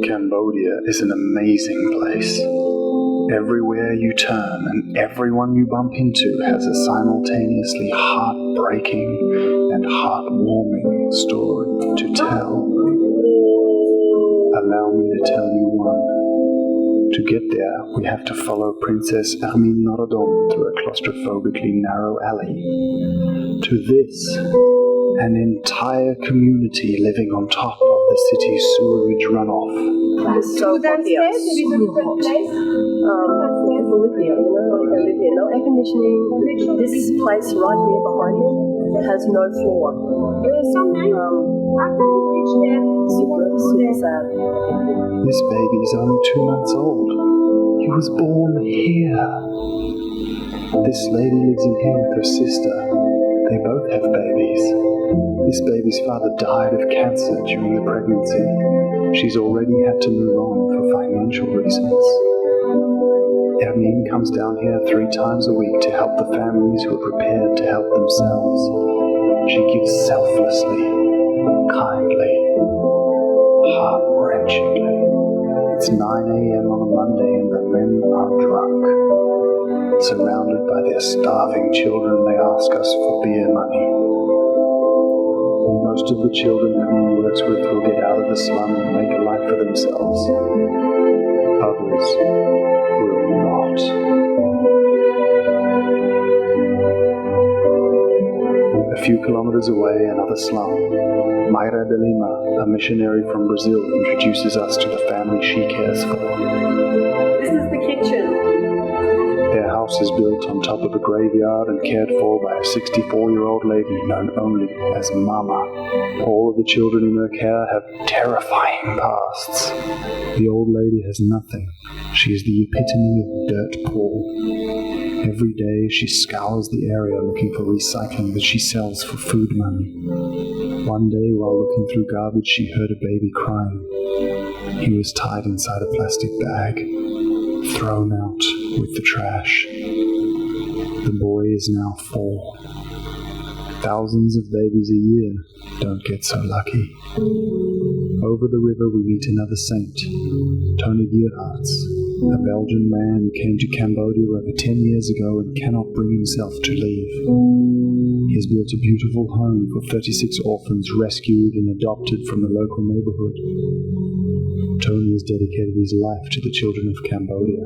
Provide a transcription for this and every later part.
Cambodia is an amazing place. Everywhere you turn and everyone you bump into has a simultaneously heartbreaking and heartwarming story to tell. Allow me to tell you one. To get there, we have to follow Princess Armin Norodom through a claustrophobically narrow alley. To this, an entire community living on top of the city's sewerage runoff. It's so hot here. So hot. People live here, they live here. No air conditioning. This place right here behind me, it has no floor. Super sad. This baby's only 2 months old. He was born here. This lady lives in here with her sister. They both have babies. This baby's father died of cancer during the pregnancy. She's already had to move on for financial reasons. Ermin comes down here 3 times a week to help the families who are prepared to help themselves. She gives selflessly, kindly, heart-wrenchingly. It's 9 a.m. on a Monday and the men are drunk. Surrounded by their starving children, they ask us for beer money. Most of the children Ermin works with will get out of the slum and make a life for themselves. Others will not. A few kilometers away, another slum. Mayra de Lima, a missionary from Brazil, introduces us to the family she cares for. This is the kitchen. Their house is built on top of a graveyard and cared for by a 64-year-old lady known only as Mama. All of the children in her care have terrifying pasts. The old lady has nothing. She is the epitome of dirt poor. Every day she scours the area looking for recycling that she sells for food money. One day while looking through garbage she heard a baby crying. He was tied inside a plastic bag, thrown out with the trash. The boy is now 4. Thousands of babies a year don't get so lucky. Over the river we meet another saint, Tony Gierarts, a Belgian man who came to Cambodia over 10 years ago and cannot bring himself to leave. He has built a beautiful home for 36 orphans rescued and adopted from the local neighborhood. Tony has dedicated his life to the children of Cambodia.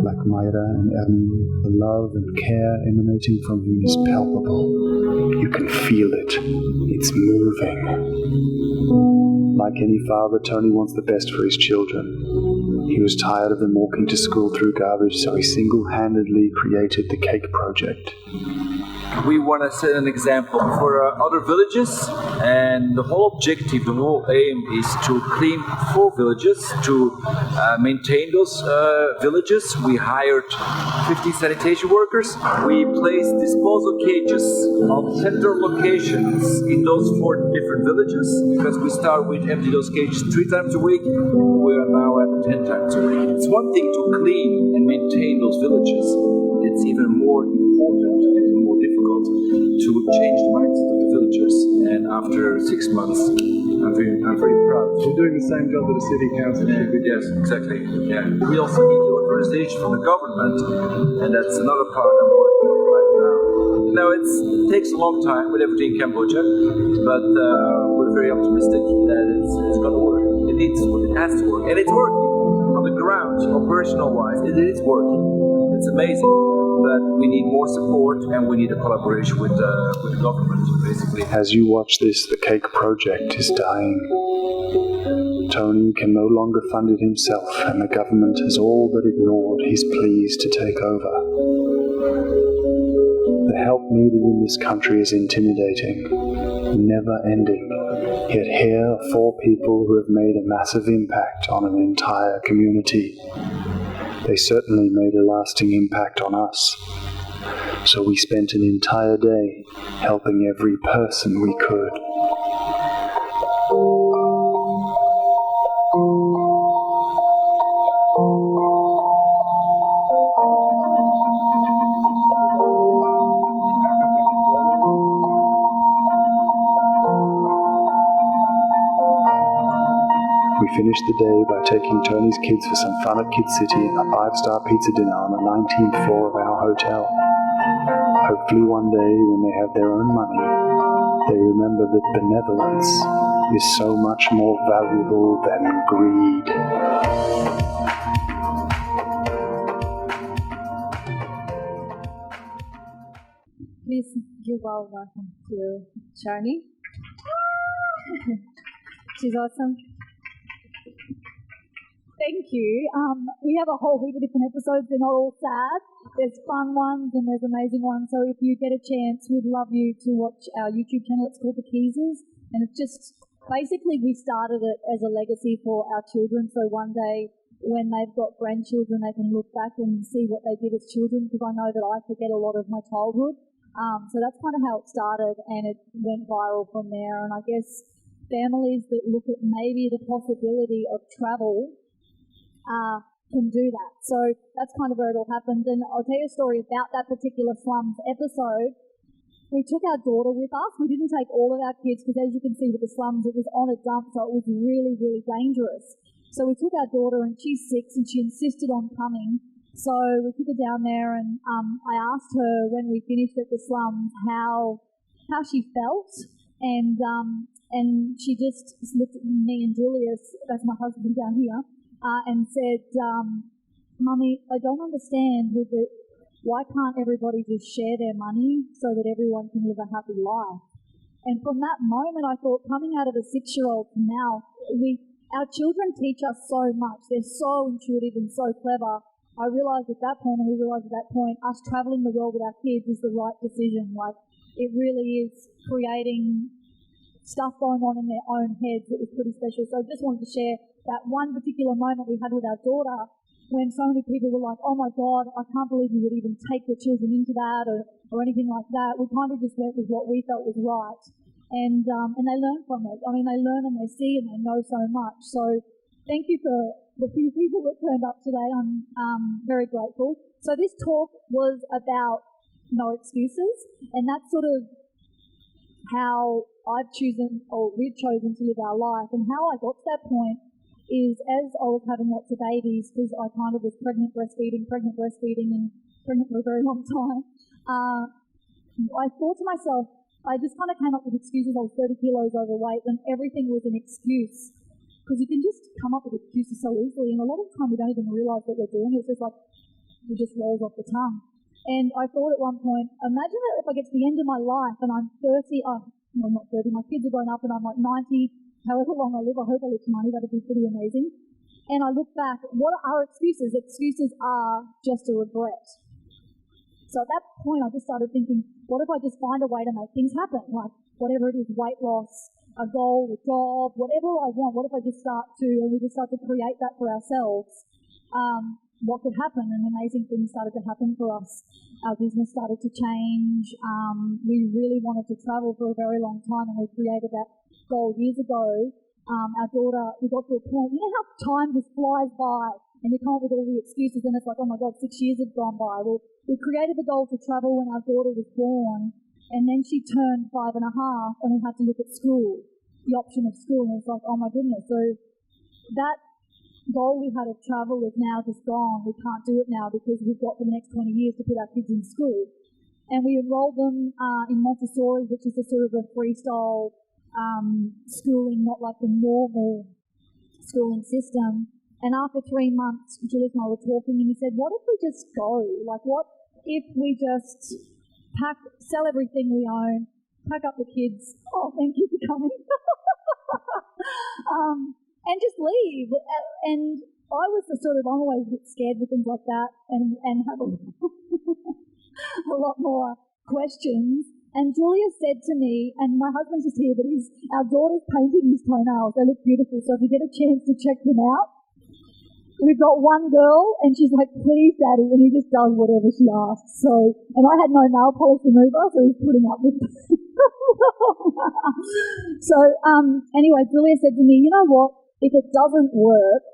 Like Mayra and Ermin, the love and care emanating from him is palpable. You can feel it. It's moving. Like any father, Tony wants the best for his children. He was tired of them walking to school through garbage, so he single-handedly created the Cake Project. We want to set an example for other villages, and the whole objective, the whole aim is to clean 4 villages, to maintain those villages. We hired 50 sanitation workers. We placed disposal cages on central locations in those 4 different villages, because we start with empty those cages 3 times a week. We are now at 10 times a week. It's one thing to clean and maintain those villages. It's even more important and more difficult to change the mindset of the villagers. And after 6 months, I'm very proud. You're doing the same job that a city council should be doing. Yes, exactly. Yeah. We also need the authorization from the government, and that's another part I'm working on right now. Now, it takes a long time with everything in Cambodia, but we're very optimistic that it's going to work. It has to work, and it's working. On the ground, operational-wise, it is working. It's amazing. But we need more support, and we need a collaboration with the government, basically. As you watch this, the Cake Project is dying. Tony can no longer fund it himself, and the government has all but ignored his pleas to take over. The help needed in this country is intimidating, never ending. Yet here are 4 people who have made a massive impact on an entire community. They certainly made a lasting impact on us. So we spent an entire day helping every person we could. We finished the day by taking Tony's kids for some fun at Kid City and a 5-star pizza dinner on the 19th floor of our hotel. Hopefully one day, when they have their own money, they remember that benevolence is so much more valuable than greed. Please give our welcome to Sharny. She's awesome. Thank you. We have a whole heap of different episodes. They're not all sad. There's fun ones and there's amazing ones. So if you get a chance, we'd love you to watch our YouTube channel. It's called the Kiesers. And it's just, basically we started it as a legacy for our children. So one day when they've got grandchildren, they can look back and see what they did as children, because I know that I forget a lot of my childhood. So that's kind of how it started, and it went viral from there. And I guess families that look at maybe the possibility of travel can do that. So that's kind of where it all happened. And I'll tell you a story about that particular slums episode. We took our daughter with us. We didn't take all of our kids because, as you can see with the slums, it was on a dump, so it was really, really dangerous. So we took our daughter, and she's 6, and she insisted on coming. So we took her down there, and I asked her when we finished at the slums how she felt, and she just looked at me and Julius, that's my husband down here, and said, "Mummy, I don't understand why can't everybody just share their money so that everyone can live a happy life?" And from that moment, I thought, coming out of a 6-year-old to now, our children teach us so much. They're so intuitive and so clever. I realised at that point, and we realised at that point, us travelling the world with our kids is the right decision. Like, it really is creating stuff going on in their own heads that was pretty special. So I just wanted to share that one particular moment we had with our daughter when so many people were like, "Oh my God, I can't believe you would even take your children into that," or anything like that. We kind of just went with what we felt was right. And they learn from it. I mean, they learn and they see and they know so much. So thank you for the few people that turned up today. I'm very grateful. So this talk was about no excuses, and that's sort of how I've chosen, or we've chosen to live our life. And how I got to that point is, as I was having lots of babies, because I kind of was pregnant breastfeeding, and pregnant for a very long time, I thought to myself, I just kind of came up with excuses. I was 30 kilos overweight, and everything was an excuse. Because you can just come up with excuses so easily, and a lot of the time we don't even realise what we're doing. It's just like, it just rolls off the tongue. And I thought at one point, imagine if I get to the end of my life and I'm 30, no, not 30, my kids are grown up and I'm like 90, however long I live, I hope I live to 90, that'd be pretty amazing. And I look back, what are excuses? Excuses are just a regret. So at that point, I just started thinking, what if I just find a way to make things happen? Like, whatever it is, weight loss, a goal, a job, whatever I want, what if I just start to create that for ourselves? What could happen? And amazing things started to happen for us. Our business started to change. We really wanted to travel for a very long time, and we created that goal years ago. Our daughter, we got to a point, you know how time just flies by, and you come up with all the excuses, and it's like, oh my God, 6 years have gone by. Well, we created the goal to travel when our daughter was born, and then she turned 5.5, and we had to look at school, the option of school, and it's like, oh my goodness. So that goal we had of travel is now just gone. We can't do it now because we've got the next 20 years to put our kids in school. And we enrolled them in Montessori, which is a sort of a freestyle schooling, not like the normal schooling system. And after 3 months, Julius and I were talking, and he said, what if we just go? Like, what if we just sell everything we own, pack up the kids, thank you for coming, and just leave? And I was I'm always a bit scared with things like that, and have a lot more questions. And Julius said to me, and my husband's just here, but our daughter's painting his toenails. They look beautiful, so if you get a chance to check them out. We've got one girl, and she's like, please, Daddy, and he just does whatever she asks. So, and I had no nail polish remover, so he's putting up with it. So, anyway, Julia said to me, you know what, if it doesn't work,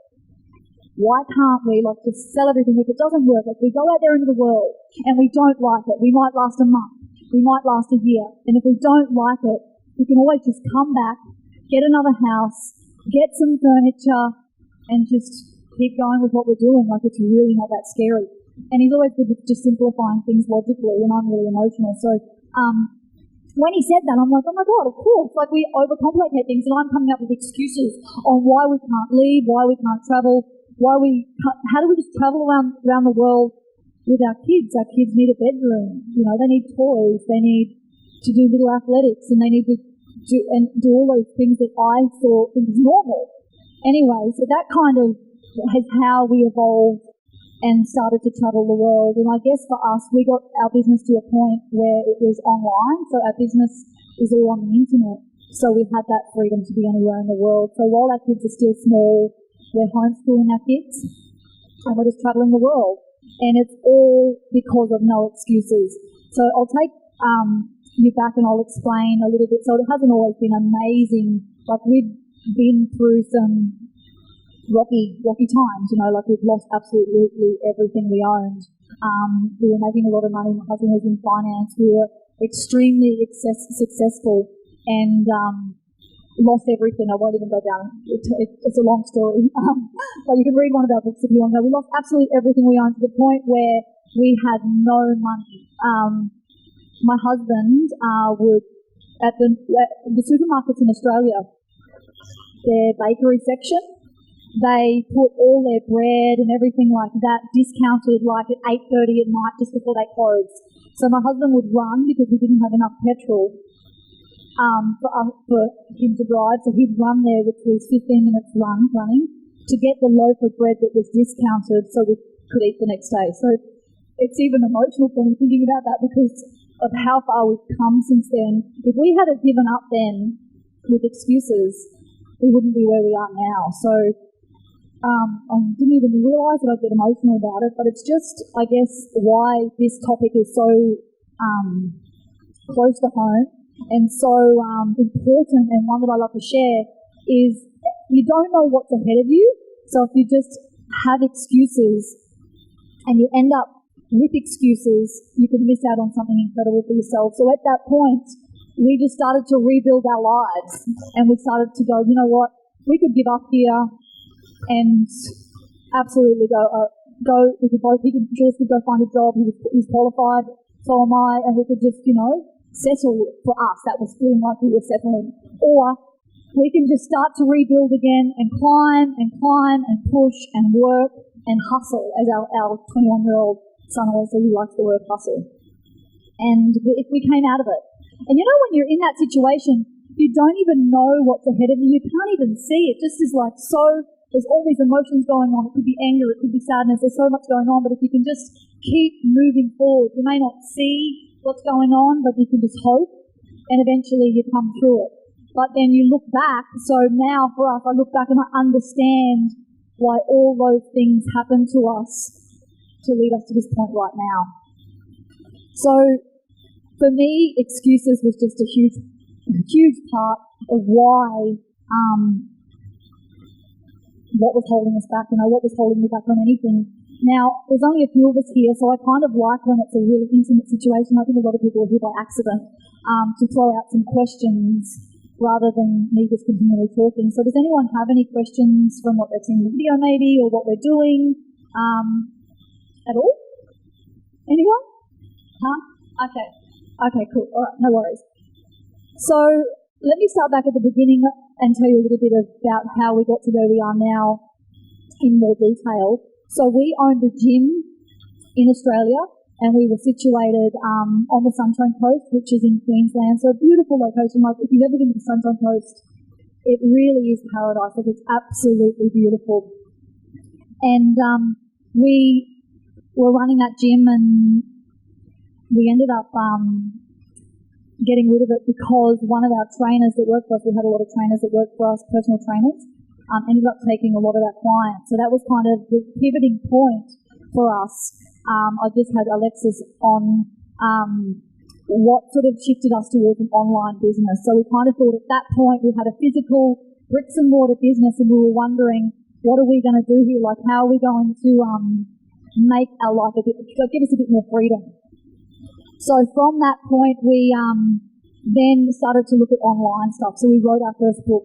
why can't we, just sell everything? If it doesn't work, we go out there into the world, and we don't like it, we might last a month, we might last a year, and if we don't like it, we can always just come back, get another house, get some furniture and just keep going with what we're doing. Like, it's really not that scary. And he's always good with just simplifying things logically, and I'm really emotional. So when he said that, I'm like, oh my God, of course. Like, we overcomplicate things, and I'm coming up with excuses on why we can't leave, why we can't travel, how do we just travel around the world with our kids? Our kids need a bedroom, they need toys, they need to do little athletics, and they need to do all those things that I thought was normal. Anyway, so that kind of is how we evolved and started to travel the world. And I guess for us, we got our business to a point where it was online, so our business is all on the internet. So we had that freedom to be anywhere in the world. So while our kids are still small, we're homeschooling our kids, and we're just traveling the world. And it's all because of no excuses. So I'll take you back and I'll explain a little bit. So it hasn't always been amazing. Like, we've been through some rocky times, like we've lost absolutely everything we owned. We were making a lot of money. My husband was in finance. We were extremely successful and lost everything. I won't even go down. It's a long story. But you can read one of our books if you want to know. We lost absolutely everything we owned to the point where we had no money. My husband would, at the supermarkets in Australia, their bakery section, they put all their bread and everything like that discounted like at 8:30 at night just before they closed. So my husband would run because we didn't have enough petrol for him to drive. So he'd run there, which was 15 minutes running, to get the loaf of bread that was discounted so we could eat the next day. So it's even emotional for me thinking about that because of how far we've come since then. If we had given up then with excuses, we wouldn't be where we are now. So I didn't even realise that I'd get emotional about it, but it's just, I guess, why this topic is so close to home and so important, and one that I love to share is you don't know what's ahead of you. So if you just have excuses and you end up with excuses, you could miss out on something incredible for yourself. So at that point, we just started to rebuild our lives, and we started to go, you know what, we could give up here and absolutely Jules could go find a job, he's qualified, so am I, and we could just, settle for us. That was feeling like we were settling. Or we can just start to rebuild again and climb and push and work and hustle, as our 21-year-old son always says, he likes the word hustle. And if we came out of it. And when you're in that situation, you don't even know what's ahead of you. You can't even see it. Just is like so, there's all these emotions going on. It could be anger, it could be sadness. There's so much going on. But if you can just keep moving forward, you may not see what's going on, but you can just hope, and eventually you come through it. But then you look back. So now for us, I look back and I understand why all those things happen to us to lead us to this point right now. So for me, excuses was just a huge part of why what was holding us back, what was holding me back on anything. Now, there's only a few of us here, so I kind of like when it's a really intimate situation. I think a lot of people are here by accident to throw out some questions rather than me just continually talking. So does anyone have any questions from what they've seen in the video maybe, or what we're doing at all? Anyone? Okay, cool. All right, no worries. So let me start back at the beginning and tell you a little bit about how we got to where we are now in more detail. So we owned a gym in Australia, and we were situated on the Sunshine Coast, which is in Queensland. So a beautiful location. Like, if you've ever been to the Sunshine Coast, it really is paradise. Like, it's absolutely beautiful. And we were running that gym, and we ended up getting rid of it because one of our trainers that worked for us, we had a lot of trainers that worked for us, personal trainers, ended up taking a lot of our clients. So that was kind of the pivoting point for us. I just had Alexis on what sort of shifted us towards an online business. So we kind of thought at that point we had a physical bricks and mortar business, and we were wondering, what are we going to do here? Like, how are we going to make our life give us a bit more freedom? So from that point, we then started to look at online stuff. So we wrote our first book,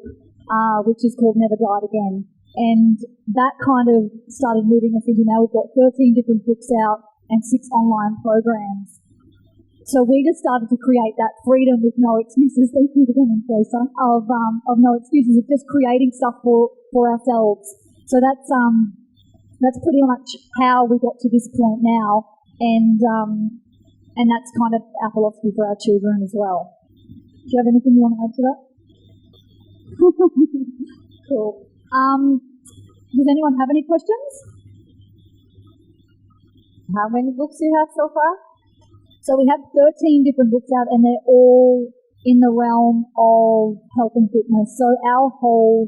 which is called Never Died Again. And that kind of started moving us into, now we've got 13 different books out and 6 online programs. So we just started to create that freedom with no excuses. Thank you again, Lisa, of no excuses, of just creating stuff for ourselves. So that's pretty much how we got to this point now, and that's kind of our philosophy for our children as well. Do you have anything you want to add to that? Cool. Does anyone have any questions? How many books you have so far? So we have 13 different books out, and they're all in the realm of health and fitness. So our whole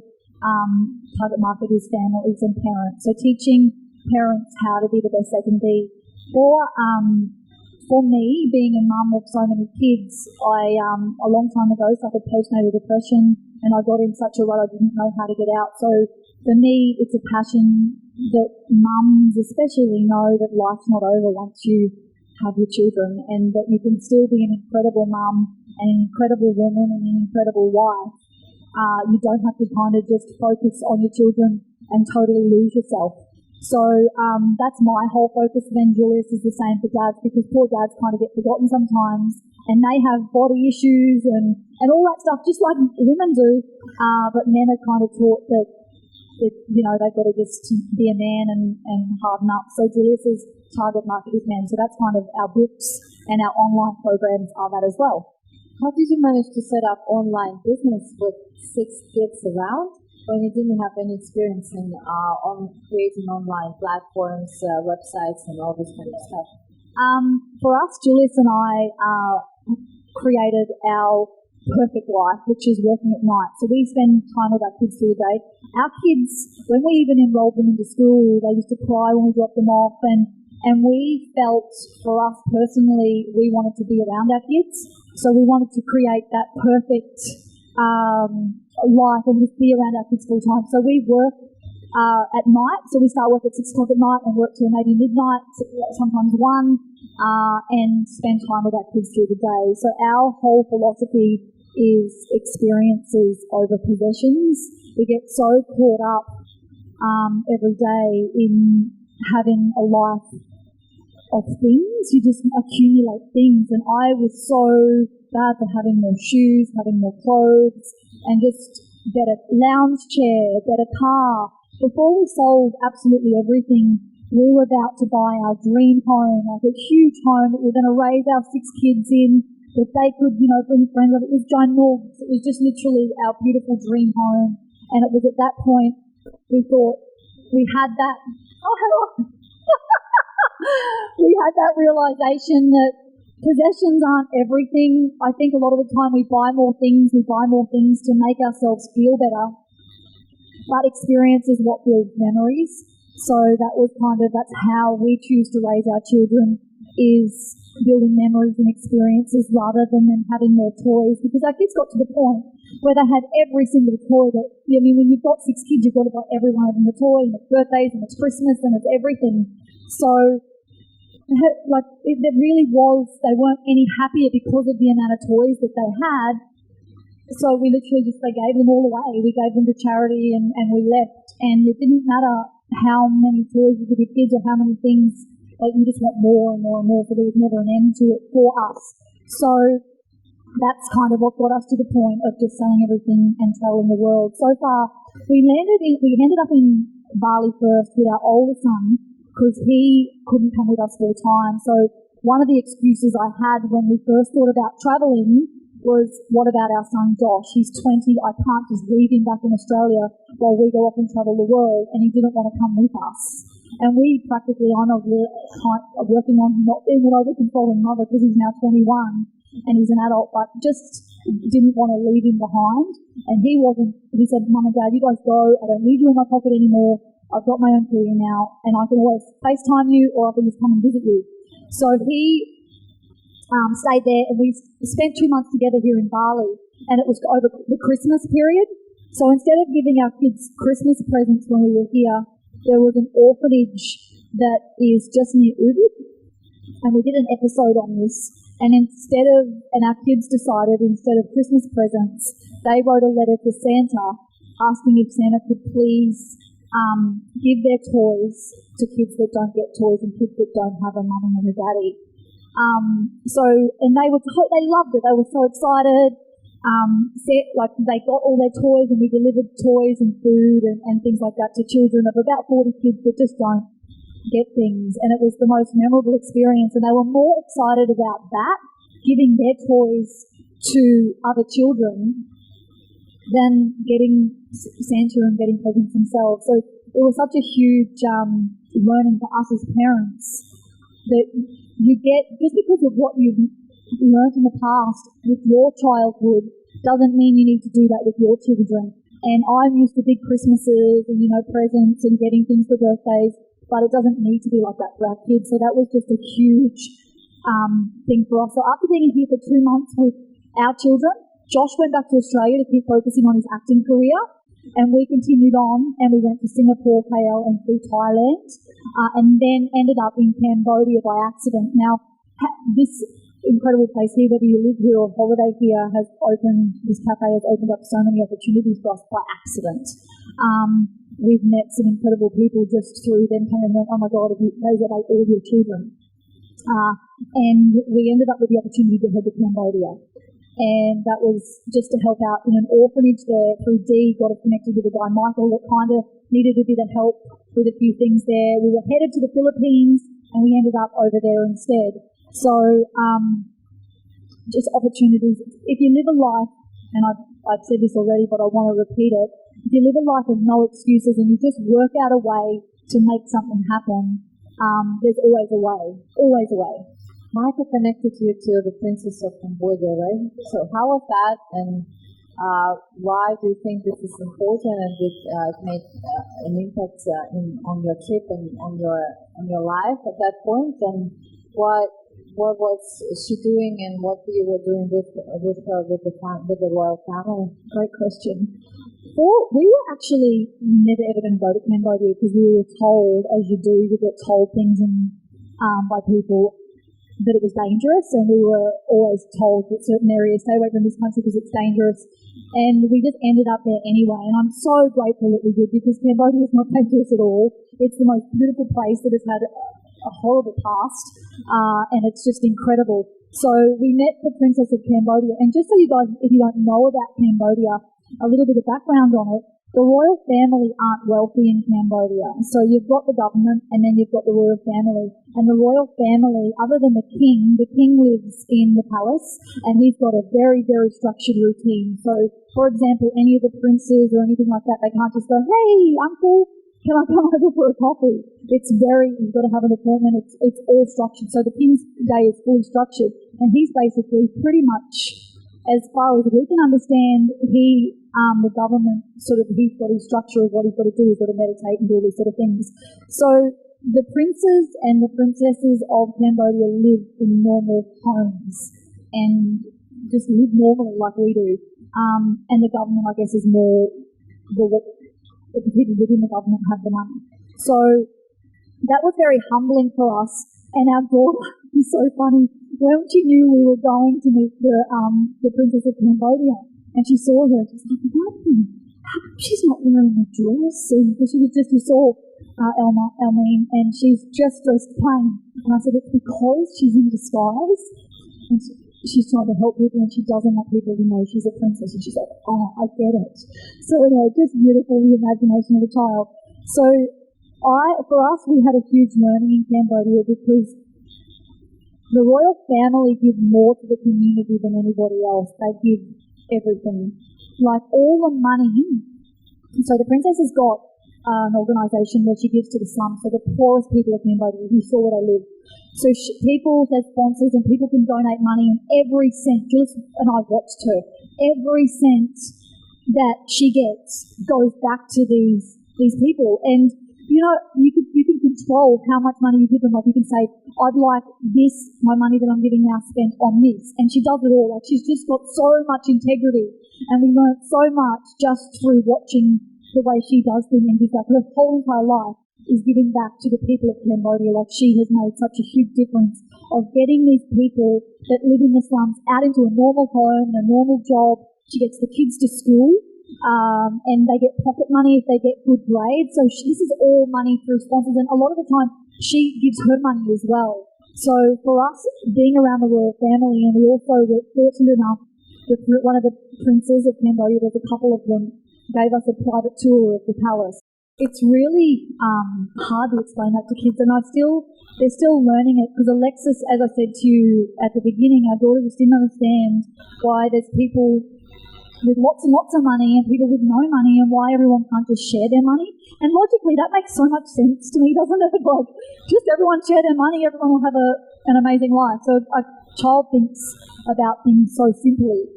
target market is families and parents. So teaching parents how to be the best they can be. For me, being a mum of so many kids, I a long time ago suffered postnatal depression, and I got in such a rut I didn't know how to get out. So for me, it's a passion that mums especially know that life's not over once you have your children, and that you can still be an incredible mum and an incredible woman and an incredible wife. You don't have to kind of just focus on your children and totally lose yourself. So that's my whole focus. Then Julius is the same for dads, because poor dads kind of get forgotten sometimes, and they have body issues and all that stuff, just like women do. But men are kind of taught that they've got to just be a man and harden up. So Julius's target market is men. So that's kind of our books, and our online programs are that as well. How did you manage to set up online business with 6 kids around when you didn't have any experience in creating online platforms, websites, and all this kind of stuff? For us, Julius and I created our perfect life, which is working at night. So we spend time with our kids through the day. Our kids, when we even enrolled them into school, they used to cry when we dropped them off, and we felt, for us personally, we wanted to be around our kids. So we wanted to create that perfect life and just be around our kids full time. So we work at night. So we start work at 6 o'clock at night and work till maybe midnight, sometimes 1, and spend time with our kids through the day. So our whole philosophy is experiences over possessions. We get so caught up every day in having a life of things. You just accumulate things, and I was so bad for having more shoes, having more clothes, and just better lounge chair, better car. Before we sold absolutely everything, we were about to buy our dream home, like a huge home that we were going to raise our 6 kids in, that they could, bring friends of. It was ginormous. It was just literally our beautiful dream home. And it was at that point we thought we had that. Oh, hello. We had that realisation that possessions aren't everything. I think a lot of the time we buy more things to make ourselves feel better. But experience is what builds memories. So that's how we choose to raise our children, is building memories and experiences rather than them having more toys. Because our kids got to the point where they had every single toy that, when you've got 6 kids, you've got to buy every one of them a toy, and it's birthdays, and it's Christmas, and it's everything. So, it really was, they weren't any happier because of the amount of toys that they had. So we literally they gave them all away. We gave them to charity and we left. And it didn't matter how many toys you give your kids or how many things, you just want more and more and more. So there was never an end to it for us. So that's kind of what got us to the point of just selling everything and telling the world. So far, we ended up in Bali first with our older son, because he couldn't come with us full time. So one of the excuses I had when we first thought about travelling was, what about our son Josh? He's 20, I can't just leave him back in Australia while we go off and travel the world, and he didn't want to come with us. And we practically, I'm working on not being an over-controlling mother, because he's now 21 and he's an adult, but just didn't want to leave him behind. And he said, Mum and Dad, you guys go, I don't need you in my pocket anymore, I've got my own career now, and I can always FaceTime you, or I can just come and visit you. So he stayed there, and we spent 2 months together here in Bali, and it was over the Christmas period. So instead of giving our kids Christmas presents when we were here, there was an orphanage that is just near Ubud, and we did an episode on this. And our kids decided, instead of Christmas presents, they wrote a letter to Santa asking if Santa could please give their toys to kids that don't get toys and kids that don't have a mummy and a daddy. And they loved it. They were so excited. They got all their toys, and we delivered toys and food and things like that to children of about 40 kids that just don't get things. And it was the most memorable experience. And they were more excited about that, giving their toys to other children, than getting Santa and getting presents themselves. So it was such a huge learning for us as parents that you get, just because of what you've learned in the past with your childhood doesn't mean you need to do that with your children. And I'm used to big Christmases and, presents and getting things for birthdays, but it doesn't need to be like that for our kids. So that was just a huge thing for us. So after being here for 2 months with our children, Josh went back to Australia to keep focusing on his acting career, and we continued on, and we went to Singapore, KL, and through Thailand, and then ended up in Cambodia by accident. Now, this incredible place here, whether you live here or holiday here, this cafe has opened up so many opportunities for us by accident. We've met some incredible people just through them coming and went, oh my God, those are like all your children. And we ended up with the opportunity to head to Cambodia. And that was just to help out in an orphanage there. Through Dee, got us connected with a guy, Michael, that kind of needed a bit of help with a few things there. We were headed to the Philippines, and we ended up over there instead. So just opportunities. If you live a life, and I've said this already, but I want to repeat it, if you live a life of no excuses and you just work out a way to make something happen, there's always a way, always a way. Michael connected you to the Princess of Cambodia, right? So how was that, and why do you think this is important, and did it make an impact on your trip and on your life at that point? And what was she doing, and what you were doing with her, with the royal family? Great question. We were actually never ever going to go to Cambodia because we were told, as you do, you get told things by people that it was dangerous, and we were always told that certain areas, stay away from this country because it's dangerous, and we just ended up there anyway. And I'm so grateful that we did, because Cambodia is not dangerous at all. It's the most beautiful place that has had a horrible past, and it's just incredible. So we met the Princess of Cambodia, and just so you guys, if you don't know about Cambodia, a little bit of background on it. The royal family aren't wealthy in Cambodia. So you've got the government, and then you've got the royal family. And the royal family, other than the king lives in the palace, and he's got a very, very structured routine. So, for example, any of the princes or anything like that, they can't just go, hey, uncle, can I come over for a coffee? You've got to have an appointment. It's all structured. So the king's day is fully structured. And he's basically pretty much, as far as we can understand, the government he's got his structure of what he's got to do. He's got to meditate and do all these sort of things. So the princes and the princesses of Cambodia live in normal homes and just live normally like we do. And the government, I guess, is more the people within the government have the money. So that was very humbling for us. And our daughter is so funny. When she knew we were going to meet the Princess of Cambodia, and she saw her, she was like, what? How come she's not wearing a dress? And she saw Elmine, and she's just dressed plain. And I said, it's because she's in disguise. And she's trying to help people, and she doesn't want people to know she's a princess. And she's like, oh, I get it. So, just beautiful, the imagination of a child. So, for us, we had a huge learning in Cambodia, because the royal family give more to the community than anybody else. They give everything, like all the money. So the princess has got an organisation where she gives to the slums, so the poorest people of Cambodia, who saw where they live. So people have sponsors, and people can donate money, and every cent, Jules and I watched her, every cent that she gets goes back to these people. And you can control how much money you give them. Like, you can say, I'd like this, my money that I'm giving now, spent on this. And she does it all. Like, she's just got so much integrity. And we learned so much just through watching the way she does things. And just like her whole entire life is giving back to the people of Cambodia. Like, she has made such a huge difference of getting these people that live in the slums out into a normal home, a normal job. She gets the kids to school. and they get pocket money if they get good grades. So this is all money through sponsors, and a lot of the time she gives her money as well. So for us, being around the royal family, and we also were fortunate enough that one of the princes of Cambodia, there's a couple of them, gave us a private tour of the palace. It's really hard to explain that to kids, and they're still learning it, because Alexis, as I said to you at the beginning, our daughter just didn't understand why there's people with lots and lots of money and people with no money, and why everyone can't just share their money. And logically, that makes so much sense to me, doesn't it? Like, just everyone share their money, everyone will have an amazing life. So a child thinks about things so simply.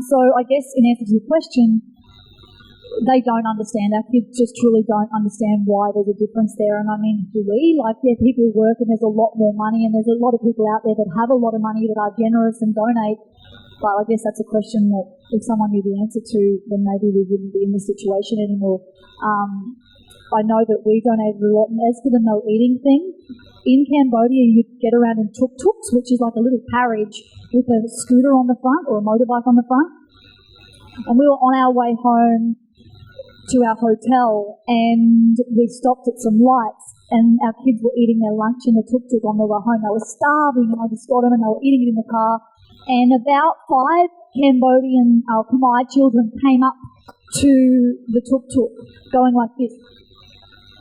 So I guess in answer to your question, they don't understand. Our kids just truly don't understand why there's a difference there. And I mean, do we? Like, yeah, people work and there's a lot more money, and there's a lot of people out there that have a lot of money that are generous and donate. But I guess that's a question that if someone knew the answer to, then maybe we wouldn't be in this situation anymore. I know that we donated a lot. And as for the no eating thing, in Cambodia you get around in tuk-tuks, which is like a little carriage with a scooter on the front or a motorbike on the front. And we were on our way home to our hotel, and we stopped at some lights, and our kids were eating their lunch in the tuk-tuk on the way home. They were starving, and I just got them, and they were eating it in the car. And about 5 Cambodian Khmer children came up to the tuk-tuk going like this,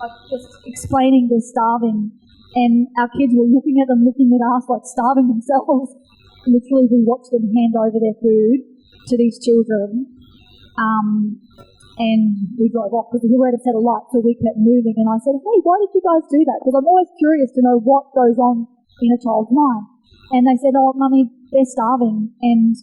like just explaining they're starving. And our kids were looking at them, looking at us, like starving themselves. Literally, we watched them hand over their food to these children. And we drove off because we were at a set of lights, so we kept moving. And I said, hey, why did you guys do that? Because I'm always curious to know what goes on in a child's mind. And they said, oh, Mummy, they're starving, and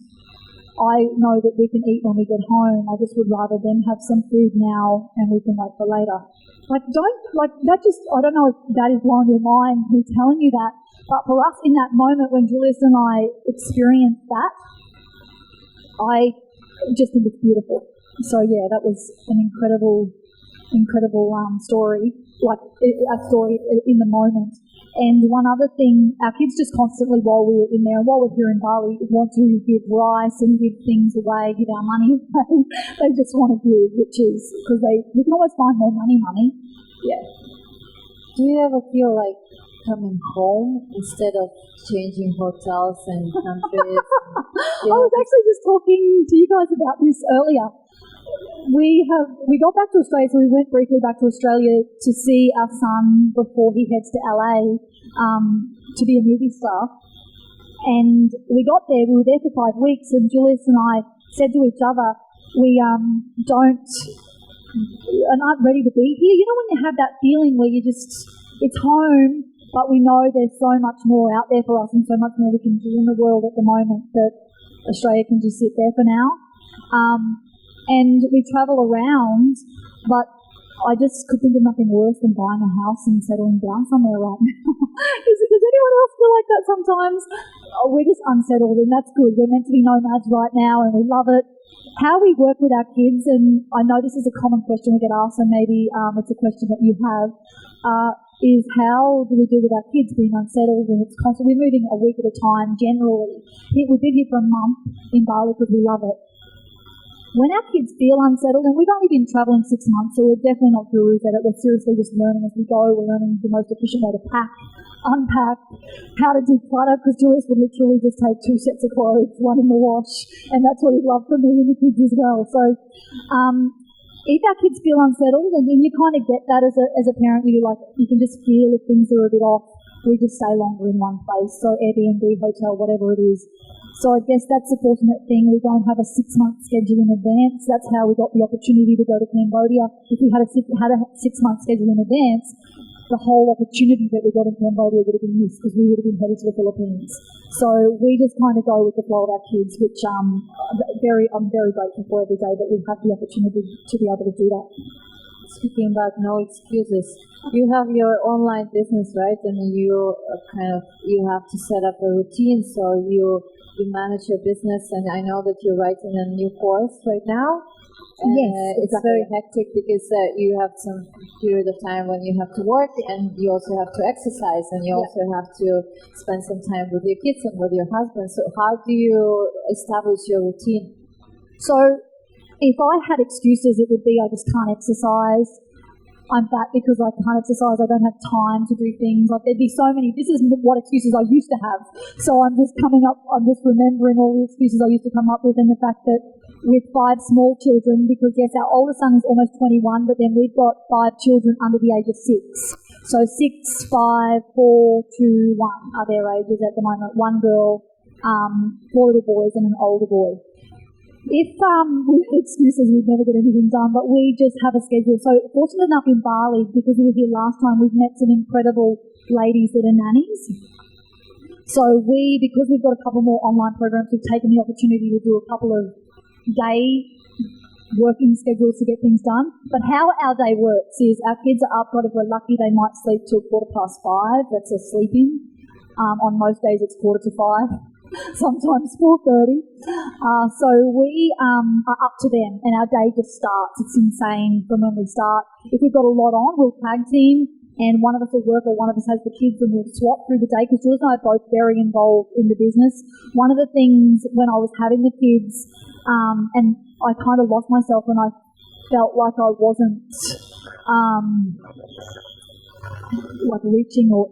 I know that we can eat when we get home. I just would rather them have some food now and we can wait for later. I don't know if that is blowing your mind, me telling you that, but for us in that moment when Julius and I experienced that, I just think it's beautiful. So yeah, that was an incredible story, like a story in the moment. And one other thing, our kids just constantly, while we were in there and while we're here in Bali, want to give rice and give things away, give our money away. They just want to give, which is because we can always find more money. Yeah. Do you ever feel like coming home instead of changing hotels and countries? I was actually just talking to you guys about this earlier. We got back to Australia, so we went briefly back to Australia to see our son before he heads to LA to be a movie star. And we got there, we were there for 5 weeks, and Julius and I said to each other, we aren't ready to be here. You know when you have that feeling where it's home, but we know there's so much more out there for us and so much more we can do in the world at the moment that Australia can just sit there for now. And we travel around, but I just could think of nothing worse than buying a house and settling down somewhere right now. Does anyone else feel like that sometimes? Oh, we're just unsettled, and that's good. We're meant to be nomads right now, and we love it. How we work with our kids, and I know this is a common question we get asked, and maybe it's a question that you have, is how do we deal with our kids being unsettled, and it's constantly moving a week at a time generally. We've been here for a month in Bali because we love it. When our kids feel unsettled, and we've only been travelling 6 months, so we're definitely not gurus at it. We're seriously just learning as we go. We're learning the most efficient way to pack, unpack, how to declutter, because Julius would literally just take 2 sets of clothes, one in the wash, and that's what he'd love from me and the kids as well. So if our kids feel unsettled, and then you kind of get that as a parent, you can just feel if things are a bit off, we just stay longer in one place. So Airbnb, hotel, whatever it is. So I guess that's the fortunate thing. We don't have a 6-month schedule in advance. That's how we got the opportunity to go to Cambodia. If we had a 6-month schedule in advance, the whole opportunity that we got in Cambodia would have been missed because we would have been headed to the Philippines. So we just kind of go with the flow of our kids, which I'm very grateful for every day that we have the opportunity to be able to do that. Speaking about no excuses, you have your online business, right? And you have to set up a routine, so you manage your business. And I know that you're writing a new course right now. And yes, it's very hectic because you have some period of time when you have to work, and you also have to exercise, and you also have to spend some time with your kids and with your husband. So how do you establish your routine? So if I had excuses, it would be I just can't exercise. I'm fat because I can't exercise. I don't have time to do things. Like there'd be so many. This is what excuses I used to have. So I'm just remembering all the excuses I used to come up with, and the fact that with 5 small children, because yes, our oldest son is almost 21, but then we've got 5 children under the age of 6. So 6, 5, 4, 2, 1 are their ages at the moment. 1 girl, 4 little boys, and an older boy. If we had excuses, we'd never get anything done, but we just have a schedule. So fortunate enough in Bali, because we were here last time, we've met some incredible ladies that are nannies. So because we've got a couple more online programs, we've taken the opportunity to do a couple of day working schedules to get things done. But how our day works is our kids are up, but if we're lucky, they might sleep till 5:15. That's a sleep-in. On most days, it's 4:45. Sometimes 4:30. So we are up to them, and our day just starts. It's insane from when we start. If we've got a lot on, we'll tag team, and one of us will work or one of us has the kids, and we'll swap through the day, because Jules and I are both very involved in the business. One of the things when I was having the kids, and I kind of lost myself when I felt like I wasn't like reaching or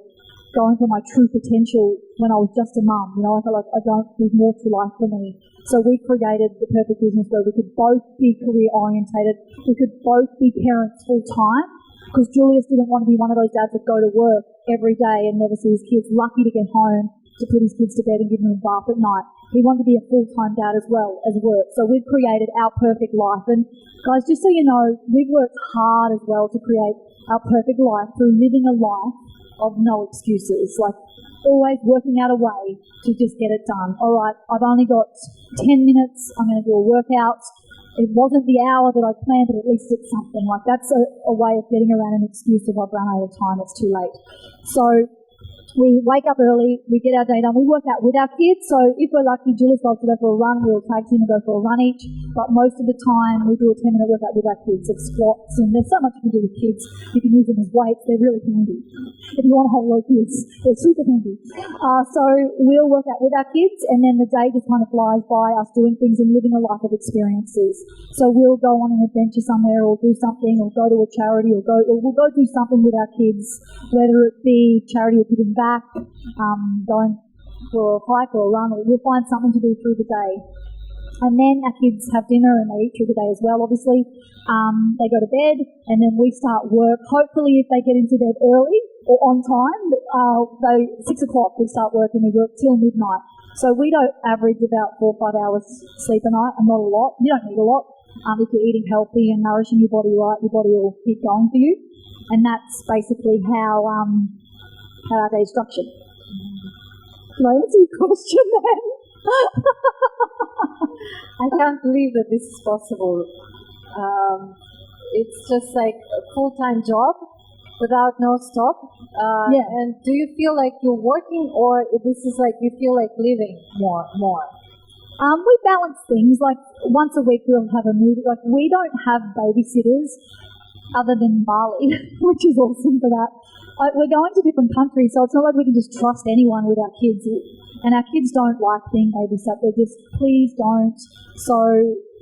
going for my true potential when I was just a mum. I felt like there's more to life for me. So we created the perfect business where we could both be career orientated, we could both be parents full time, because Julius didn't want to be one of those dads that go to work every day and never see his kids, lucky to get home to put his kids to bed and give them a bath at night. He wanted to be a full-time dad as well as work. So we've created our perfect life. And guys, just so you know, we've worked hard as well to create our perfect life through living a life of no excuses, like always working out a way to just get it done. All right, I've only got 10 minutes, I'm going to do a workout. It wasn't the hour that I planned, but at least it's something. Like that's a way of getting around an excuse of I've run out of time, it's too late. So we wake up early, we get our day done, we work out with our kids. So if we're lucky, Julius loves to go for a run, we'll tag team and go for a run each. But most of the time, we do a 10-minute workout with our kids of squats, and there's so much you can do with kids. You can use them as weights, they're really handy. If you want to have low kids, they're super handy. So we'll work out with our kids, and then the day just kind of flies by us doing things and living a life of experiences. So we'll go on an adventure somewhere, or do something, or go to a charity, or we'll go do something with our kids, whether it be charity or giving back, going for a hike or a run, or we'll find something to do through the day. And then our kids have dinner and they eat through the day as well, obviously. They go to bed, and then we start work. Hopefully if they get into bed early or on time, 6 o'clock we start work, and we work till midnight. So we don't average about 4 or 5 hours sleep a night, and not a lot. You don't need a lot. If you're eating healthy and nourishing your body right, your body will keep going for you. And that's basically how our day is structured. Can I answer your question then? I can't believe that this is possible. It's just like a full-time job without no stop. Yeah. And do you feel like you're working, or this is like you feel like living more? We balance things. Like once a week we'll have a movie. Like we don't have babysitters other than Bali, which is awesome for that. We're going to different countries, so it's not like we can just trust anyone with our kids. And our kids don't like being babysat. They're just, please don't. So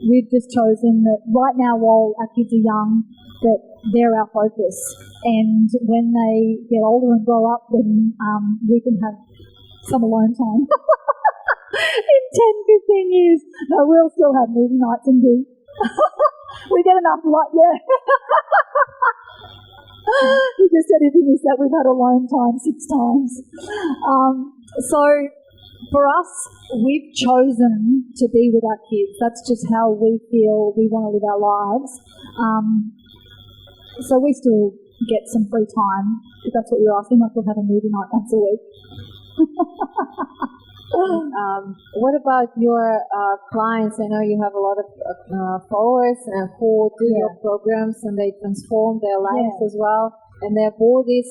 we've just chosen that right now, while our kids are young, that they're our focus. And when they get older and grow up, then we can have some alone time. In 10, 15 years, no, we'll still have movie nights and do. We get enough light, yeah. He just said if he missed that, we've had alone time 6 times. So for us, we've chosen to be with our kids. That's just how we feel we want to live our lives. So we still get some free time, if that's what you're asking. Like we'll have a movie night once a week. What about your clients? I know you have a lot of followers who do your programs, and they transform their lives as well and their bodies.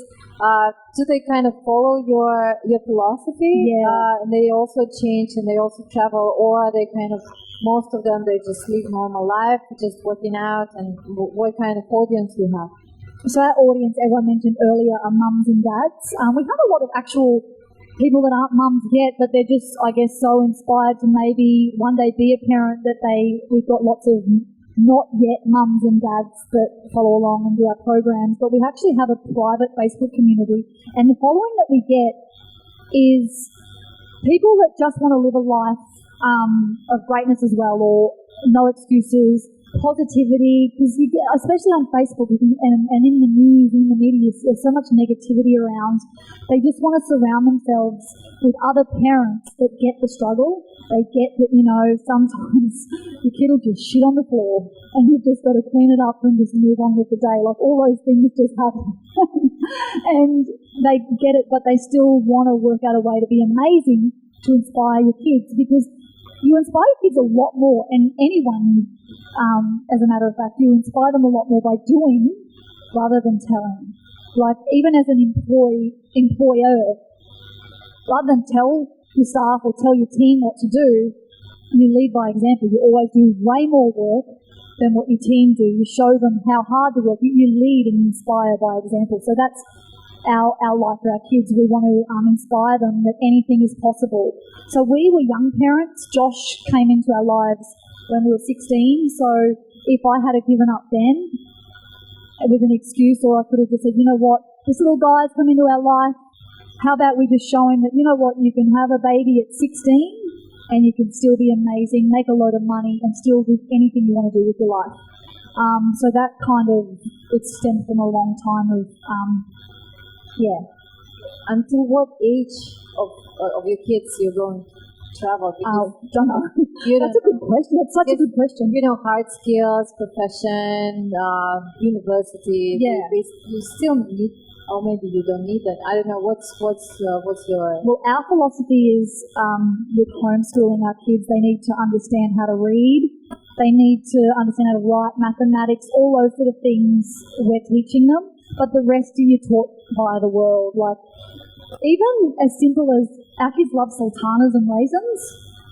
Do they kind of follow your philosophy? And they also change and they also travel, or are they kind of, most of them, they just live normal life, just working out? And what kind of audience do you have? So our audience, as I mentioned earlier, are mums and dads. We have a lot of actual people that aren't mums yet, but they're just, I guess, so inspired to maybe one day be a parent that we've got lots of not yet mums and dads that follow along and do our programs, but we actually have a private Facebook community, and the following that we get is people that just want to live a life of greatness as well, or no excuses, positivity, because you get, especially on Facebook and in the news, in the media, there's so much negativity around. They just want to surround themselves with other parents that get the struggle. They get that, sometimes your kid will just shit on the floor and you've just got to clean it up and just move on with the day. Like, all those things just happen. And they get it, but they still want to work out a way to be amazing to inspire your kids, because you inspire kids a lot more, and anyone, as a matter of fact, you inspire them a lot more by doing rather than telling. Like, even as an employer, rather than tell your staff or tell your team what to do, you lead by example. You always do way more work than what your team do. You show them how hard to work. You lead and inspire by example. So that's our life for our kids. We want to inspire them that anything is possible. So we were young parents. Josh came into our lives when we were 16. So if I had given up then with an excuse, or I could have just said, you know what, this little guy's come into our life, how about we just show him that, you know what, you can have a baby at 16 and you can still be amazing, make a load of money and still do anything you want to do with your life. So that kind of, it stems from a long time of, Until what age of your kids you're going to travel? Don't know. That's a good question. That's such a good question. Hard skills, profession, university. Yeah. You still need, or maybe you don't need that. I don't know. What's your? Well, our philosophy is with homeschooling our kids, they need to understand how to read. They need to understand how to write, mathematics, all those sort of things we're teaching them. But the rest are you taught by the world. Like, even as simple as our kids love sultanas and raisins.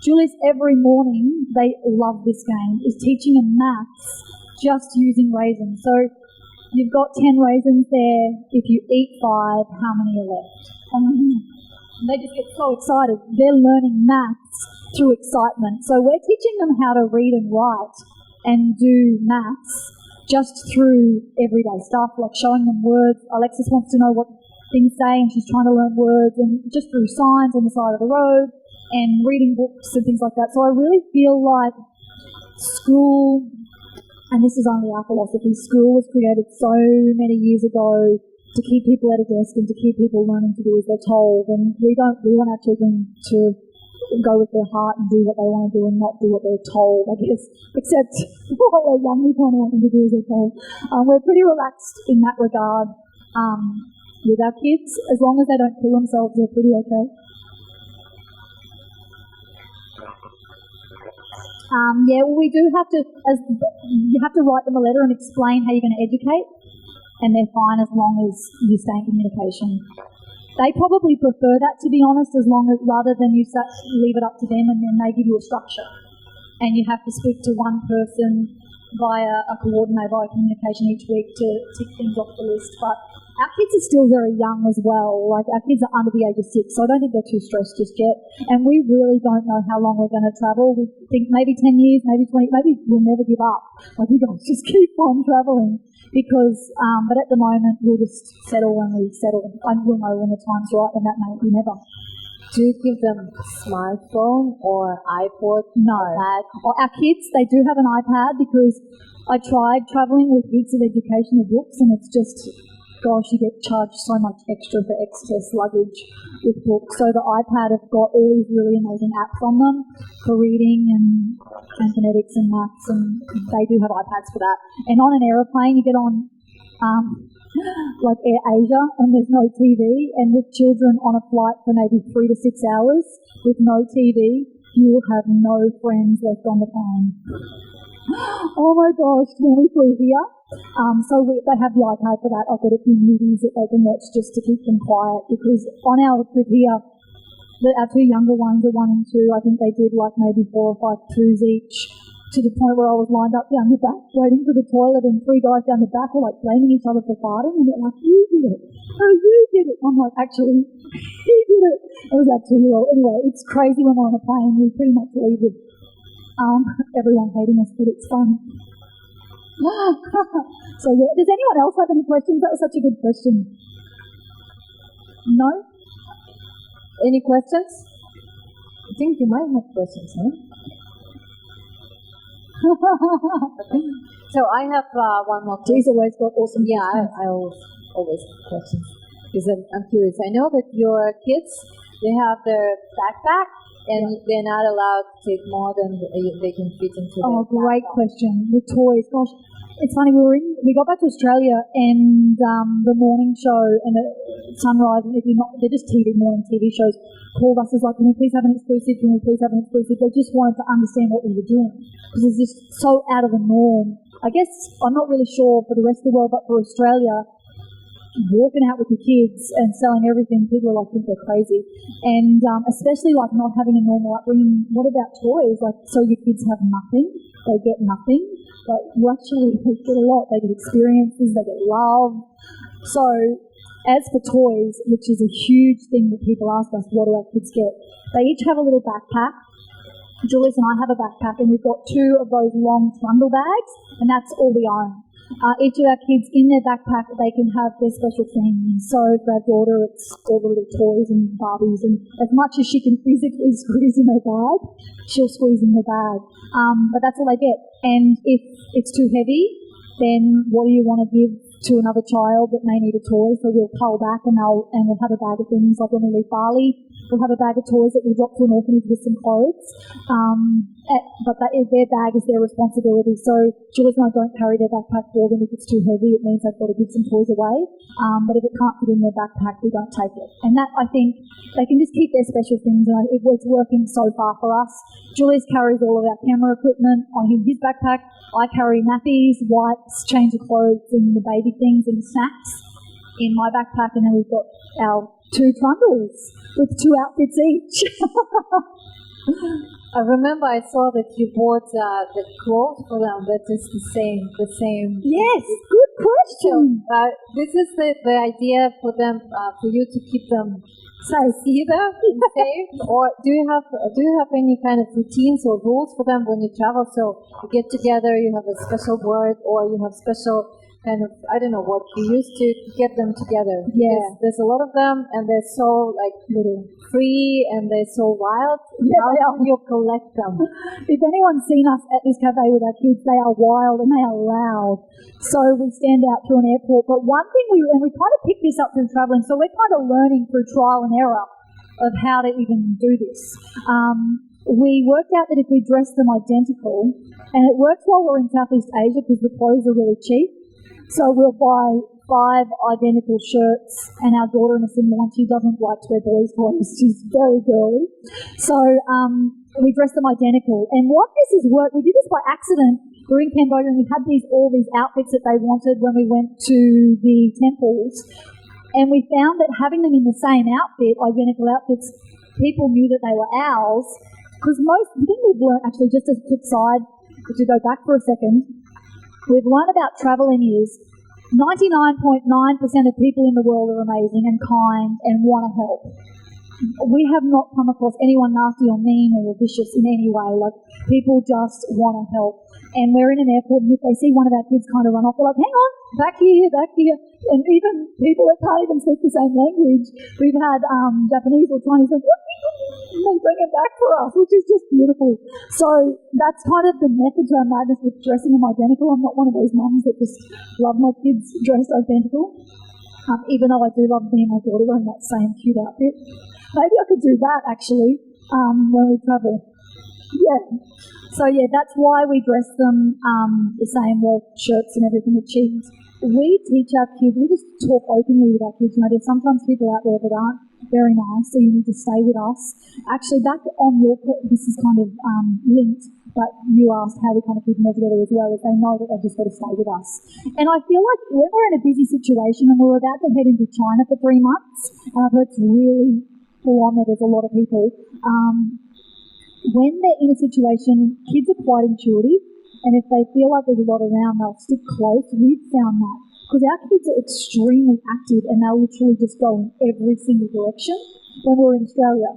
Julius, every morning, they love this game, is teaching them maths just using raisins. So you've got 10 raisins there. If you eat 5, how many are left? They just get so excited. They're learning maths through excitement. So we're teaching them how to read and write and do maths just through everyday stuff, like showing them words. Alexis wants to know what things say, and she's trying to learn words, and just through signs on the side of the road and reading books and things like that. So I really feel like school, and this is only our philosophy, school was created so many years ago to keep people at a desk and to keep people learning to do as they're told, and we want our children to go with their heart and do what they want to do and not do what they're told, I guess, except while they're young, we kind of want them to do as they're told. We're pretty relaxed in that regard with our kids. As long as they don't kill themselves, they're pretty okay. We do have to, you have to write them a letter and explain how you're going to educate, and they're fine as long as you stay in communication. They probably prefer that, to be honest, rather than you leave it up to them and then they give you a structure. And you have to speak to one person via a coordinator, via communication each week to tick things off the list. But our kids are still very young as well. Like, our kids are under the age of 6, so I don't think they're too stressed just yet. And we really don't know how long we're going to travel. We think maybe 10 years, maybe 20, maybe we'll never give up. Like, we guys just keep on traveling. Because, but at the moment, we'll just settle when we settle. And we'll know when the time's right, and that may be never. Do you give them smartphone or iPod? No. iPad? Our kids, they do have an iPad, because I tried travelling with heaps of educational books, and it's just, gosh, you get charged so much extra for excess luggage with books. So the iPad have got all these really amazing apps on them for reading and phonetics and maths, and they do have iPads for that. And on an aeroplane, you get on like Air Asia, and there's no TV, and with children on a flight for maybe 3 to 6 hours with no TV, you will have no friends left on the plane. Oh my gosh, when we flew here, they have the iPad for that. I've got a few movies that they can watch just to keep them quiet, because on our trip here, our 2 younger ones are 1 and 2. I think they did like maybe 4 or 5 tours each, to the point where I was lined up down the back waiting for the toilet, and 3 guys down the back were like blaming each other for farting, and they're like, "You did it. Oh, you did it." I'm like, "Actually, he did it." It was that 2-year-old. Anyway, it's crazy when we're on a plane. We pretty much leave with everyone hating us, but it's fun. So yeah, does anyone else have any questions? That was such a good question. No? Any questions? I think you might have questions, huh? So I have one more question. She's always got awesome Yeah, I always have questions. Because I'm curious. I know that your kids, they have their backpack and they're not allowed to take more than they can fit into their great backpack. question. The toys, gosh. It's funny, we got back to Australia and the morning show and the Sunrise, and they're just morning TV shows, called us as like, can we please have an exclusive, can we please have an exclusive? They just wanted to understand what we were doing because it's just so out of the norm. I guess, I'm not really sure for the rest of the world, but for Australia, walking out with your kids and selling everything, people are like, think they're crazy. And especially like not having a normal upbringing. What about toys? Like, so your kids have nothing, they get nothing. Like, you actually get a lot. They get experiences, they get love. So, as for toys, which is a huge thing that people ask us, what do our kids get? They each have a little backpack. Julius and I have a backpack, and we've got 2 of those long trundle bags, and that's all we own. Each of our kids, in their backpack, they can have their special things. So for our daughter, it's all the little toys and Barbies, and as much as she can physically squeeze in her bag, she'll squeeze in her bag. But that's all they get. And if it's too heavy, then what do you want to give to another child that may need a toy? So we'll cull back and we'll have a bag of things. Like when we leave Bali, we'll have a bag of toys that we drop to an orphanage with some clothes. But their bag is their responsibility. So Jules and I don't carry their backpack for them. If it's too heavy, it means they've got to give some toys away. But if it can't fit in their backpack, we don't take it. And that, I think, they can just keep their special things. And it's working so far for us. Julius carries all of our camera equipment on his backpack. I carry nappies, wipes, change of clothes, and the baby things and snacks in my backpack. And then we've got our 2 trundles with 2 outfits each. I remember I saw that you bought the clothes for them that is the same. Yes, good question. So, this is the idea for them, for you to keep them safe either and safe, or do you have any kind of routines or rules for them when you travel? So you get together, you have a special word, or you have special kind of, I don't know what you used to get them together. Yeah. There's a lot of them, and they're so like little free, and they're so wild. Yeah, how do you collect them? If anyone's seen us at this cafe with our kids, they are wild and they are loud. So we stand out through an airport. But one thing we kind of picked this up through travelling, so we're kind of learning through trial and error of how to even do this. We worked out that if we dress them identical, and it works while we're in Southeast Asia because the clothes are really cheap. So we'll buy 5 identical shirts, and our daughter in a similar one, she doesn't like to wear boys' clothes, she's very girly. So we dress them identical. And what this is work, we did this by accident. We were in Cambodia and we had all these outfits that they wanted when we went to the temples. And we found that having them in the same outfit, identical outfits, people knew that they were ours. Because the thing we've learned, actually, just as a quick side, to go back for a second, we've learned about travelling is 99.9% of people in the world are amazing and kind and want to help. We have not come across anyone nasty or mean or vicious in any way. Like, people just want to help. And we're in an airport, and if they see one of our kids kind of run off, they're like, hang on, back here. And even people that can't even speak the same language, we've had Japanese or Chinese like, and they bring it back for us, which is just beautiful. So that's kind of the method to our madness with dressing them identical. I'm not one of those mums that just love my kids dressed identical, even though I do love me and my daughter wearing that same cute outfit. Maybe I could do that, actually, when we travel. Yeah. So, yeah, that's why we dress them the same, wear shirts and everything with jeans. We teach our kids, we just talk openly with our kids. You know, there's sometimes people out there that aren't very nice, so you need to stay with us. Actually, back on this is kind of linked, but you asked how we kind of keep them all together as well, is they know that they've just got to stay with us. And I feel like when we're in a busy situation and we're about to head into China for 3 months, and I've heard it's really full on there, there's a lot of people, when they're in a situation, kids are quite intuitive, and if they feel like there's a lot around, they'll stick close. We've found that. Because our kids are extremely active and they'll literally just go in every single direction when we're in Australia.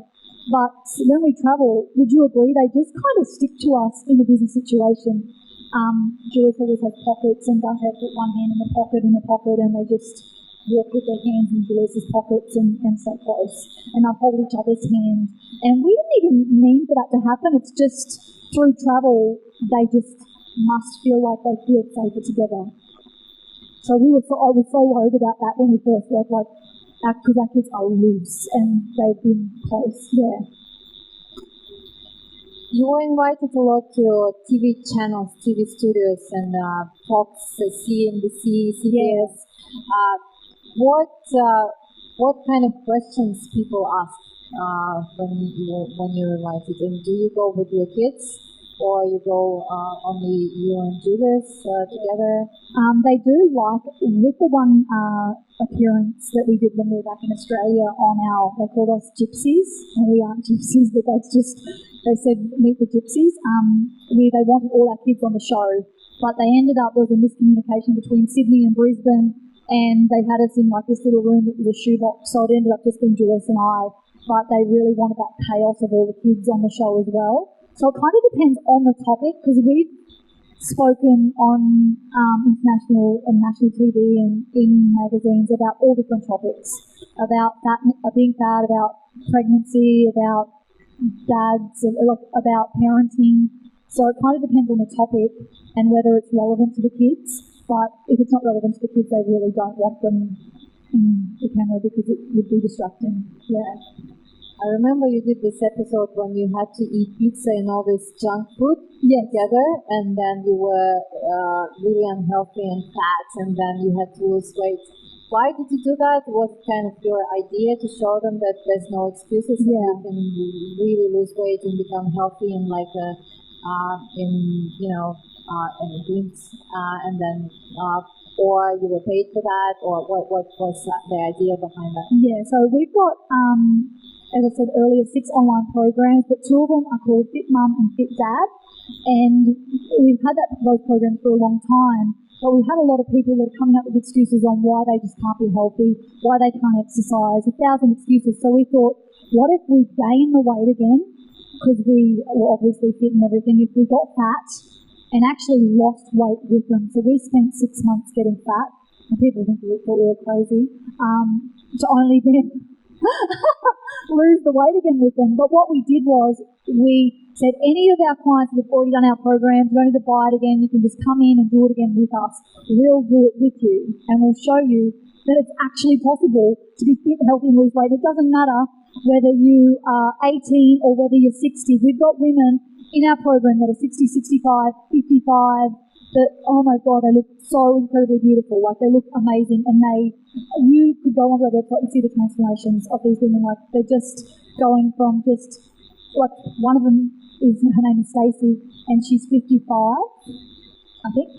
But when we travel, would you agree, they just kind of stick to us in a busy situation. Julius always has pockets, and Dante will put one hand in the pocket, and they just walk with their hands in Julius's pockets and stay close. And they'll hold each other's hand. And we didn't even mean for that to happen. It's just through travel, they just must feel like they feel safer together. So I was so worried about that when we first left, like, because our kids are loose and they've been close. Yeah. You were invited a lot to TV channels, TV studios, and Fox, CNBC, CBS. What kind of questions people ask when you're invited? And do you go with your kids, or you go only you and Julius together? They do, like with the one appearance that we did when we were back in Australia they called us gypsies, and we aren't gypsies, but that's just, they said meet the gypsies. They wanted all our kids on the show, but there was a miscommunication between Sydney and Brisbane, and they had us in like this little room that was a shoebox, so it ended up just being Julius and I, but they really wanted that chaos of all the kids on the show as well. So it kind of depends on the topic, because we've spoken on international and national TV and in magazines about all different topics, about being fat, about pregnancy, about dads, about parenting. So it kind of depends on the topic and whether it's relevant to the kids. But if it's not relevant to the kids, they really don't want them in the camera because it would be distracting. Yeah. I remember you did this episode when you had to eat pizza and all this junk food together, and then you were really unhealthy and fat, and then you had to lose weight. Why did you do that? Was it kind of your idea to show them that there's no excuses, and you can really lose weight and become healthy and and drinks, and then or you were paid for that, or what was the idea behind that? Yeah, so we've got, as I said earlier, 6 online programs, but 2 of them are called Fit Mum and Fit Dad, and we've had those programs for a long time, but we've had a lot of people that are coming up with excuses on why they just can't be healthy, why they can't exercise, 1,000 excuses. So we thought, what if we gain the weight again, because we were obviously fit and everything, if we got fat and actually lost weight with them. So we spent 6 months getting fat, and people thought we were crazy, to only then lose the weight again with them. But what we did was we said any of our clients that have already done our programs, you don't need to buy it again, you can just come in and do it again with us. We'll do it with you, and we'll show you that it's actually possible to be fit, healthy and lose weight. It doesn't matter whether you are 18 or whether you're 60. We've got women in our program that are 60, 65, 55, that, oh my God, they look so incredibly beautiful. Like, they look amazing, and you could go onto our website and see the transformations of these women. Like, they're just going from like, one of them her name is Stacey, and she's 55, I think,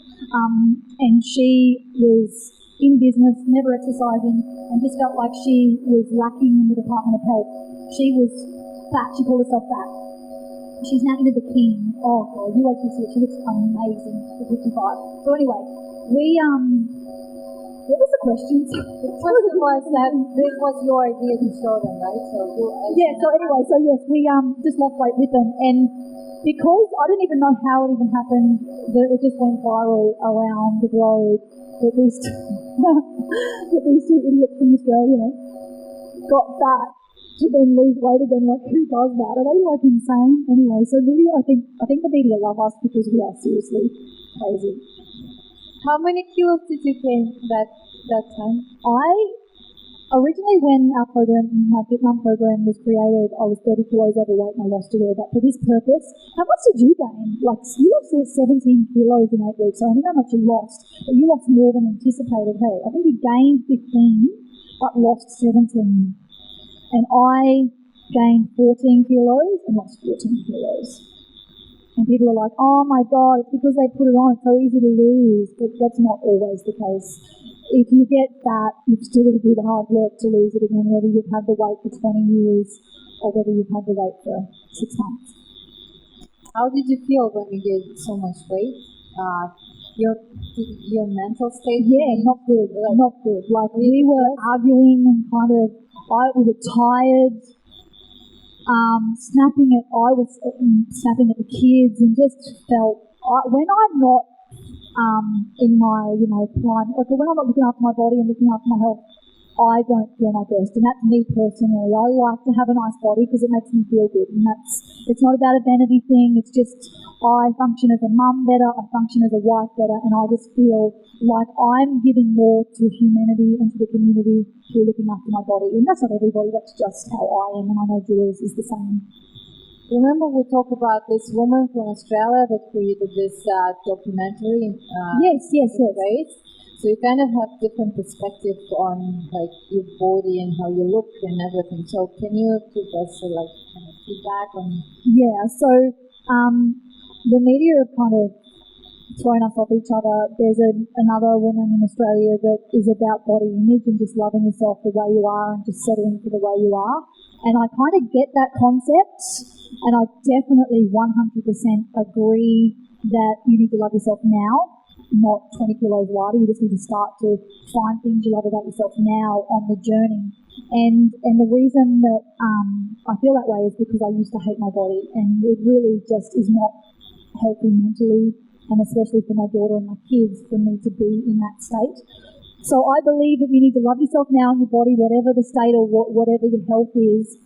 and she was in business, never exercising, and just felt like she was lacking in the Department of Health. She was fat, she called herself fat. She's now in a bikini. Oh God, you wait to see it. She looks amazing for 55. So anyway, what was the question? The question was that this was your idea to show them, right? So yes, we just lost weight with them, and because I didn't even know how it even happened, it just went viral around the globe that these two idiots from Australia got fat to then lose weight again. Like, who does that? Are they like insane? Anyway, so really, I think the media love us because we are seriously crazy. How many kilos did you gain that time? Originally, when my Fit Mum program was created, I was 30 kilos overweight and I lost it all. But for this purpose, how much did you gain? Like, you lost 17 kilos in 8 weeks. So I don't know how much you lost, but you lost more than anticipated. Hey, I think you gained 15, but lost 17. And I gained 14 kilos and lost 14 kilos. And people are like, oh my God, it's because they put it on, it's so easy to lose. But that's not always the case. If you get fat, you've still got to do the hard work to lose it again, whether you've had the weight for 20 years or whether you've had the weight for 6 months. How did you feel when you gained so much weight? Your mental state? Yeah, not good. Not good. Like, we were arguing and we were tired, I was snapping at the kids and just felt, when I'm not in my, prime, like when I'm not looking after my body and looking after my health, I don't feel my best, and that's me personally. I like to have a nice body because it makes me feel good, and it's not about a vanity thing. It's just I function as a mum better, I function as a wife better, and I just feel like I'm giving more to humanity and to the community through looking after my body. And that's not everybody, that's just how I am, and I know Julia's is the same. Remember we talked about this woman from Australia that created this documentary? Yes. Right? So you kind of have different perspective on like your body and how you look and everything. So can you give us like kind of feedback on? Yeah. So the media have kind of thrown us off each other. There's another woman in Australia that is about body image and just loving yourself the way you are and just settling for the way you are. And I kind of get that concept, and I definitely 100% agree that you need to love yourself now, not 20 kilos lighter. You just need to start to find things you love about yourself now on the journey. And the reason that I feel that way is because I used to hate my body, and it really just is not healthy mentally, and especially for my daughter and my kids, for me to be in that state. So I believe that you need to love yourself now in your body, whatever the state or whatever your health is,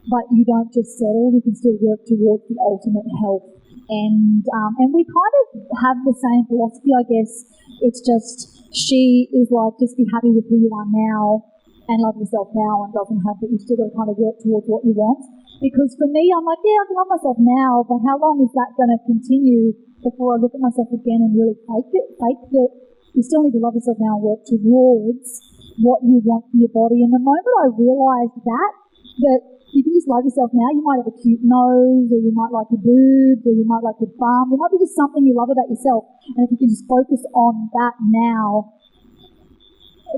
but you don't just settle. You can still work towards the ultimate health. And we kind of have the same philosophy, I guess. It's just she is like, just be happy with who you are now and love yourself now, and doesn't have, but you've still got to kind of work towards what you want. Because for me, I'm like, yeah, I can love myself now, but how long is that going to continue before I look at myself again and really fake that you still need to love yourself now and work towards what you want for your body. And the moment I realised that you can just love yourself now. You might have a cute nose, or you might like your boobs, or you might like your bum. There might be just something you love about yourself. And if you can just focus on that now,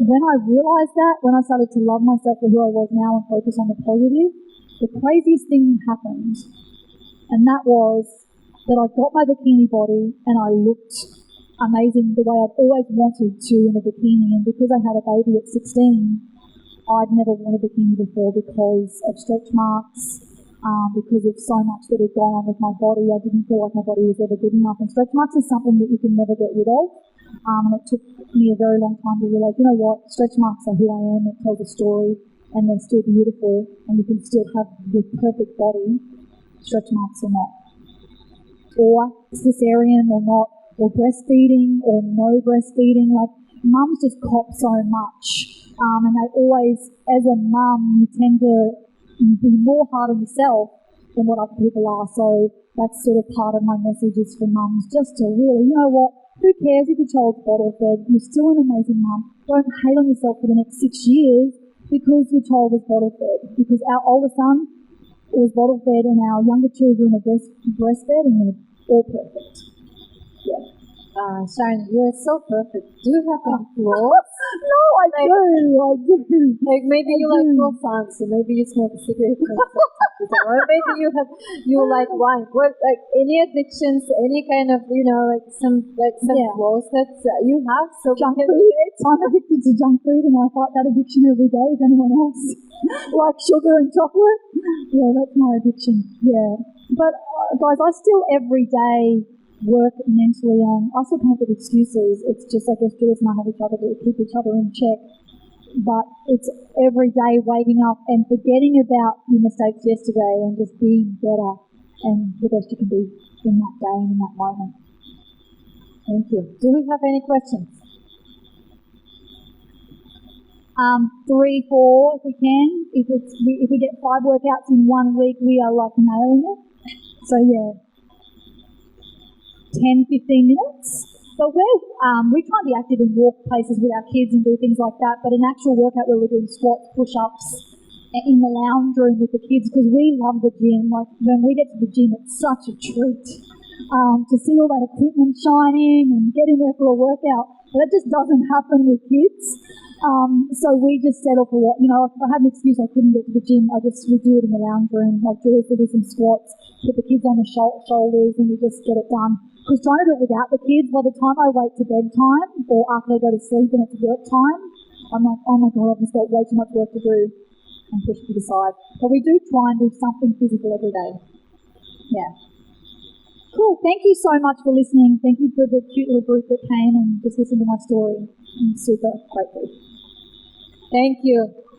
when I realised that, when I started to love myself for who I was now and focus on the positive, the craziest thing happened. And that was that I got my bikini body and I looked amazing the way I'd always wanted to in a bikini. And because I had a baby at 16, I'd never worn a bikini before because of stretch marks, because of so much that had gone on with my body. I didn't feel like my body was ever good enough. And stretch marks is something that you can never get rid of. And it took me a very long time to realise, you know what, stretch marks are who I am. It tells a story, and they're still beautiful, and you can still have the perfect body, stretch marks or not. Or cesarean or not, or breastfeeding or no breastfeeding. Like, mums just cop so much. And they always, as a mum, you tend to be more hard on yourself than what other people are. So that's sort of part of my message is for mums, just to really, you know what, who cares if your child's bottle fed? You're still an amazing mum. Don't hate on yourself for the next 6 years because your child was bottle fed. Because our older son was bottle fed and our younger children are breastfed, and they're all perfect. Yeah. Sharny, you are so perfect. Do you have any flaws? No, I do. Like maybe you like croissants, or maybe you smoke a cigarette, or maybe you like wine. What, like any addictions, any kind of some flaws that you have? So junk food. I'm addicted to junk food, and I fight that addiction every day. Is anyone else like sugar and chocolate? Yeah, that's my addiction. Yeah, but guys, I still every day work mentally on. I still come up with excuses. It's just, I guess, Julius and I have each other to keep each other in check. But it's every day waking up and forgetting about your mistakes yesterday and just being better and the best you can be in that day and in that moment. Thank you. Do we have any questions? 3, 4, if we can. If we get 5 workouts in 1 week, we are like nailing it. So yeah. 10, 15 minutes. But we try and be active and walk places with our kids and do things like that, but an actual workout where we're doing squats, push-ups in the lounge room with the kids, because we love the gym. Like, when we get to the gym, it's such a treat to see all that equipment shining and get in there for a workout. But that just doesn't happen with kids. So we just settle for what, if I had an excuse I couldn't get to the gym, we do it in the lounge room. Like, Julius will do some squats, put the kids on the shoulders, and we just get it done. Because trying to do it without the kids, by the time I wait to bedtime or after they go to sleep and it's work time, I'm like, oh my God, I've just got way too much work to do, and push to the side. But we do try and do something physical every day. Yeah. Cool. Thank you so much for listening. Thank you for the cute little group that came and just listened to my story. I'm super grateful. Thank you.